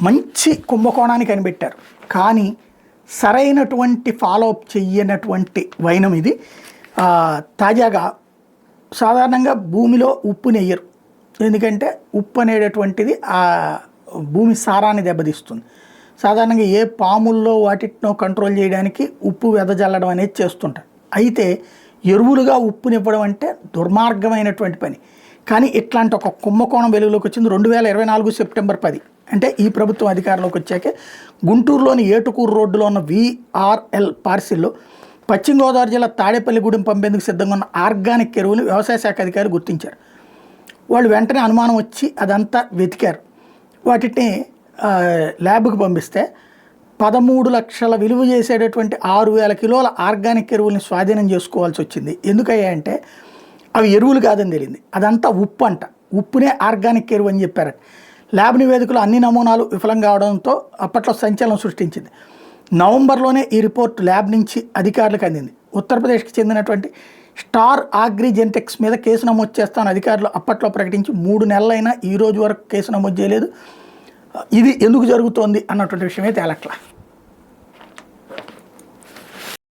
మంచి కుంభకోణాన్ని కనిపెట్టారు. కానీ సరైనటువంటి ఫాలోఅప్ చెయ్యనటువంటి వైనం ఇది. తాజాగా సాధారణంగా భూమిలో ఉప్పుని వేయరు, ఎందుకంటే ఉప్పు అనేటటువంటిది ఆ భూమి సారాన్ని దెబ్బతీస్తుంది. సాధారణంగా ఏ పాముల్లో వాటినో కంట్రోల్ చేయడానికి ఉప్పు వెదజల్లడం అనేది చేస్తుంటారు. అయితే ఎరువులుగా ఉప్పునివ్వడం అంటే దుర్మార్గమైనటువంటి పని. కానీ ఇట్లాంటి ఒక కుంభకోణం వెలుగులోకి వచ్చింది 2024 సెప్టెంబర్ 10, అంటే ఈ ప్రభుత్వం అధికారంలోకి వచ్చాకే గుంటూరులోని ఏటుకూరు రోడ్డులో ఉన్న VRL పార్సిల్లో పశ్చిమ గోదావరి జిల్లా తాడేపల్లిగూడెం పంపేందుకు సిద్ధంగా ఉన్న ఆర్గానిక్ ఎరువులు వ్యవసాయ శాఖ అధికారులు గుర్తించారు. వాళ్ళు వెంటనే అనుమానం వచ్చి అదంతా వెతికారు. వాటిని ల్యాబ్కి పంపిస్తే 13 లక్షల విలువ చేసేటటువంటి 6,000 కిలోల ఆర్గానిక్ ఎరువుల్ని స్వాధీనం చేసుకోవాల్సి వచ్చింది. ఎందుకయ్యాయంటే అవి ఎరువులు కాదని తెలియంది. అదంతా ఉప్పు అంట, ఉప్పునే ఆర్గానిక్ ఎరువు అని చెప్పారట. ల్యాబ్ నివేదికలో అన్ని నమూనాలు విఫలం కావడంతో అప్పట్లో సంచలనం సృష్టించింది. నవంబర్లోనే ఈ రిపోర్ట్ ల్యాబ్ నుంచి అధికారులకు అందింది. ఉత్తరప్రదేశ్కి చెందినటువంటి స్టార్ అగ్రిజెంటెక్స్ మీద కేసు నమోదు చేస్తామని అధికారులు అప్పట్లో ప్రకటించి 3 నెలలైనా ఈ రోజు వరకు కేసు నమోదు చేయలేదు. ఇది ఎందుకు జరుగుతోంది అన్నటువంటి విషయమే తేలట్లా.